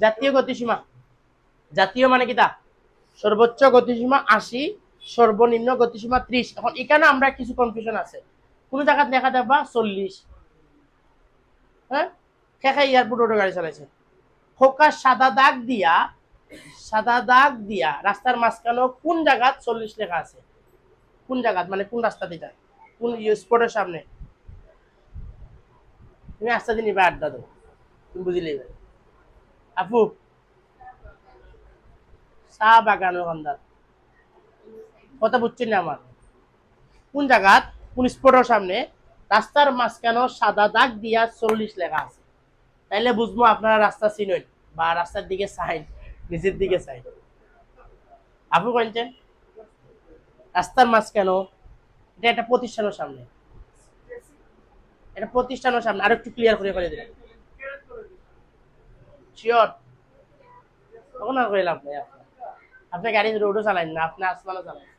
জাতীয় গতিসীমা, জাতীয় মানে কিতা সর্বোচ্চ গতিসীমা 80, সর্বনিম্ন গতিসীমা 30। এখন এখানে আমরা কিছু কনফিউশন আছে, কোন জায়গায় লেখা দেখবা 40, হ্যাঁ খেখা এয়ারপোর্ট রোডে গাড়ি চালাইছে, খোকা সাদা দাগ দিয়া রাস্তার মাঝখানে কোন জায়গাত 40 লেখা আছে, কোন জায়গাত মানে কোন রাস্তা দিটা, কোন স্পটের সামনে? তুমি আস্তে দিন নিবা আড্ডা দাও, তুমি বুঝিলে আপু চা বাগানের কান্দার কথা বুঝছেন না আমার, কোন জায়গাত কোন স্পটের সামনে রাস্তার মাঝখানে সাদা দাগ দিয়া 40 লেখা আছে, তাইলে বুঝবো আপনারা রাস্তা চিনেন বা রাস্তার দিকে চাইন, নিচের দিকে চাইন। আপু কইছেন রাস্তার মাঝখানে, এটা একটা প্রতিষ্ঠানের সামনে, এটা প্রতিষ্ঠানের সামনে, আরো একটু ক্লিয়ার করে দিলেন শিওর, তখন আর কইলাম আপনি আপনি গাড়ি রোডও চালাইন না, আপনি আসমানও চালাইন,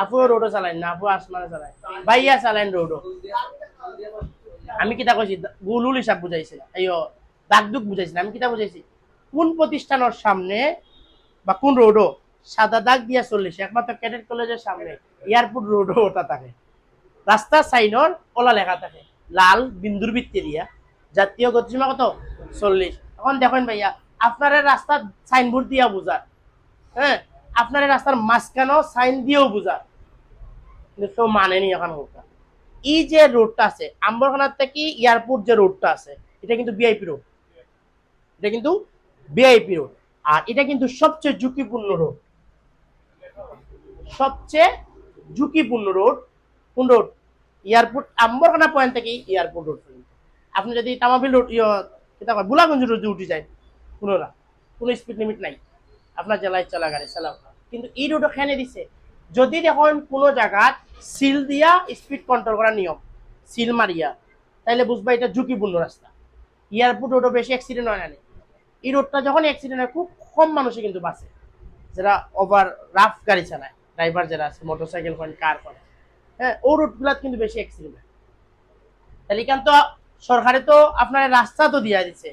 আপুও রোডও চালাইন না, আপু আসমানও চালাইন, ভাইয়া চালাইন রোডও। আমি কিতা কইছি গুলুল হিসাব বুঝাইছি না, আইও দাগ দুগ বুঝাইছি না, আমি কিতা বুঝাইছি কোন প্রতিষ্ঠানের সামনে বা কোন রোডও সাদা দাগ দিয়া 40, একমাত্র ক্যাডেট কলেজের সামনে এয়ারপোর্ট রোডও ওটা থাকে, রাস্তা সাইনর ওলা লেখা থাকে লাল বিন্দুর ভিত্তি দিয়া জাতীয় গতিসীমা কত 40। এখন দেখেন ভাইয়া আপনারা রাস্তা সাইনবোর্ড দিয়া বুঝার, হ্যাঁ আপনারা রাস্তার মাঝখানেও সাইন দিয়েও বুঝার, কিন্তু কেউ মানেনি এখন হোকা। এই যে রোডটা আছে আম্বরখানার থেকে এয়ারপোর্ট যে রোডটা আছে, এটা কিন্তু ভিআইপি রোড, এটা কিন্তু ভিআইপি রোড, আর এটা কিন্তু সবচেয়ে ঝুঁকিপূর্ণ রোড, সবচেয়ে ঝুঁকিপূর্ণ রোড। কোন রোড? এয়ারপোর্ট আম্বরখানা পয়েন্ট থেকে এয়ারপোর্ট রোড। আপনি যদি তামাবিল রোড বুলাগঞ্জ রোডে উঠে যায় কোনো না, কোনো স্পিড লিমিট নাই, আপনার জেলায় চলা গাড়ি চালাও, কিন্তু এই রোডও খেনে দিছে। যদি দেখেন কোনো জায়গাত সিল দিয়া স্পিড কন্ট্রোল করার নিয়ম, সিল মারিয়া, তাইলে বুঝবা এটা ঝুঁকিপূর্ণ রাস্তা। এয়ারপোর্ট রোডও বেশি অ্যাক্সিডেন্ট হয় না, এই রোডটা যখন অ্যাক্সিডেন্ট হয় খুব কম মানুষই কিন্তু বাঁচে, যারা ওভার রাফ গাড়ি চালায়, ড্রাইভার যারা আছে মোটরসাইকেল করেন কার করে, হ্যাঁ ও রোডগুলাত কিন্তু বেশি অ্যাক্সিডেন্ট হয়। তাহলে এখান তো সরকারে তো আপনার রাস্তা তো দিয়া দিছে,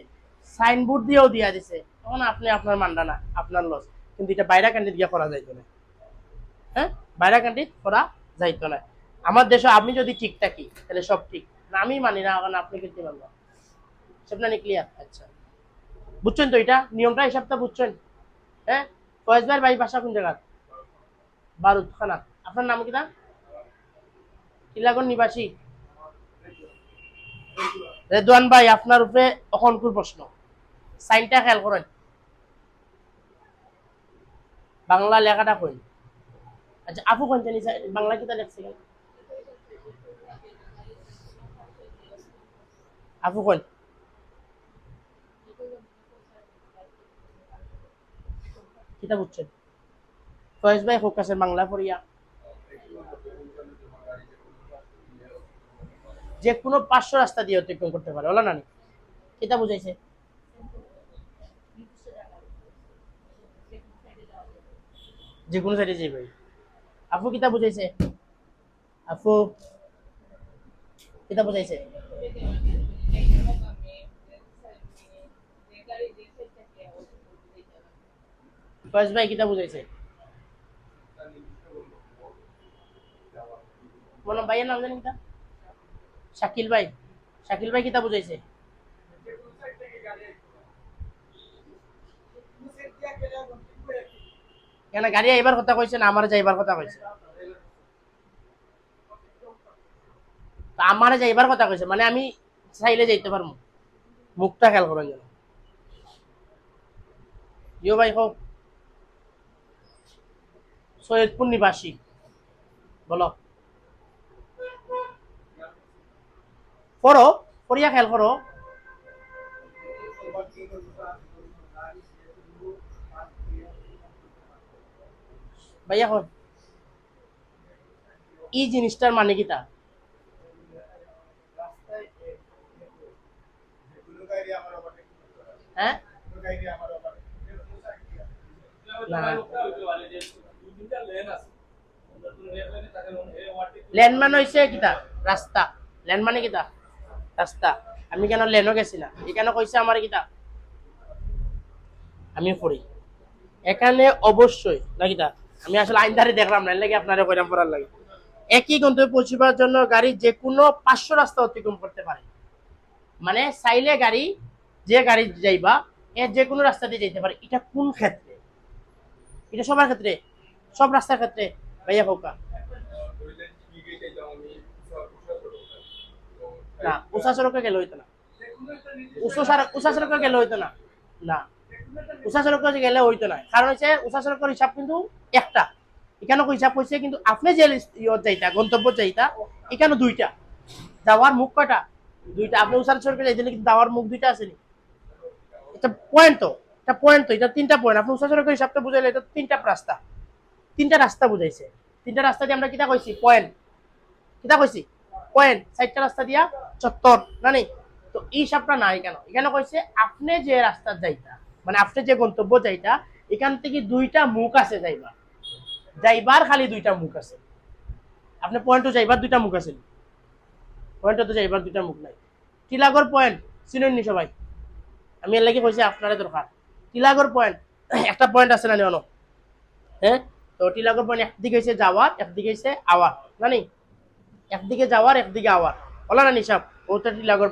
সাইনবোর্ড দিয়েও দিয়া দিছে, তখন আপনি আপনার মানডা না, আপনার লস, কিন্তু এটা বাইরা কান্ট্রি গিয়ে করা যাইতো না, হ্যাঁ বাইরা কান্ট্রি করা যাইতো না। আমার দেশে আমি যদি ঠিক থাকি তাহলে সব ঠিক না, আমি মানি না, এখন আপনি কিন্তু মানবেন, সেটা নিয়ে ক্লিয়ার? আচ্ছা বুঝছেন তো এটা নিয়মটা, হিসাবটা বুঝছেন? হ্যাঁ ফয়েজ ভাই ভাই বাসা কোন জায়গা? বারুদখানা। আপনার নাম কি? না টিলাগড় নিবাসী রেদওয়ান ভাই, আপনার উপরে অকনকুর প্রশ্ন, সাইনটা খেয়াল করেন, বাংলা লেখাটা কই? আচ্ছা আপু কোন জানি বাংলা কিতা লেখছে কেন? আপু কোন কিতা বুঝছেন? ফয়েজ ভাই ফোকাসের বাংলা পড়িয়া যে কোনো 500 রাস্তা দিয়ে অতিক্রম করতে পারে, ওলা নানি কিতা বুঝাইছে? যে কোনো সাইডে যাই ভাই, আপু কিতা বুঝাইছে? আপু কিতা বুঝাইছে? ফয়েজ ভাই কিতা বুঝাইছে? মনে ভাইয়ের নাম জানি কিতা? শাকিল ভাই, শাকিল ভাই কিতা বুঝাইছে? কেন গাড়ি আইবার কথা কইছে না আমার যাইবার কথা কইছে? তা আমারে যাইবার কথা কইছে মানে আমি চাইলে যাইতে পারবো, মুখটা খেয়াল করেন যেন। জিও ভাই হোক সৈয়দপুর নিবাসী, বলো পড়ো, পড়িয়া খেয়াল করো। ভাইয়া হন এই জিনিসটার মানে কিতা? হ্যাঁ না লেন মানে হইছে কিতা রাস্তা, লেন মানে কিতা রাস্তা, আমি কেন লেনও গেছি না, এখানে কইছে আমার কিতা আমি পড়ি এখানে অবশ্যই নাকি তা আমি আসলে আইনধারে দেখলাম না লাগে আপনারা কইরাম পড়ার লাগে একই গন্তব্যে পৌঁছবার জন্য গাড়ি যে কোনো 500 রাস্তা অতিক্রম করতে পারে মানে চাইলে গাড়ি যে গাড়ি যাইবা এর যে কোনো রাস্তা দিয়ে যাইতে পারে এটা কোন ক্ষেত্রে এটা সবার ক্ষেত্রে সব রাস্তার ক্ষেত্রে ভাইয়া ফৌকা না উষা সড়কে গেলে হইতো না উষা সড়কে গেলে হইতো না না উষা সড়কে গেলে হইতো না কারণ হচ্ছে উষা সড়কের হিসাব কিন্তু একটা এখানে হিসাব হয়েছে কিন্তু আপনি যে ইয়ত যাইতা গন্তব্য যাইতা এখানে দুইটা যাওয়ার মুখ কয়টা দুইটা আপনি উষা সড়কে যাইতে কিন্তু যাওয়ার মুখ দুইটা আসেনি এটা পয়েন্ট তো এটা পয়েন্ট তো এটা তিনটা পয়েন্ট আপনি উষা সড়কের হিসাবটা বুঝাইলে এটা তিনটা রাস্তা বুঝাইছে তিনটা রাস্তা দিয়ে আমরা কিটা কইছি পয়েন্ট কিটা কইছি পয়েন্ট চারটা রাস্তা দিয়া চত্বর জানি তো এই হিসাবটা নাই কেন এখানে কইছে আপনি যে রাস্তা যাইতা মানে আপনি যে গন্তব্য যাইতা এখান থেকে দুইটা মুখ আছে যাইবার খালি দুইটা মুখ আছে আপনি পয়েন্টও যাইবার দুইটা মুখ আছে পয়েন্টও তো যাইবার দুইটা মুখ নাই টিলাগড় পয়েন্ট চিনেননি সবাই আমি এর লাগি কইছি আপনারা দরকার টিলাগড় পয়েন্ট একটা পয়েন্ট আছে না নিয়নো হ্যাঁ তো টিলাগড় পয়েন্ট একদিকে হইছে যাওয়ার একদিকে হইছে আওয়ার জানি একদিকে যাওয়ার একদিকে আওয়ার বলা না নিসাব ওটা টিলাগড়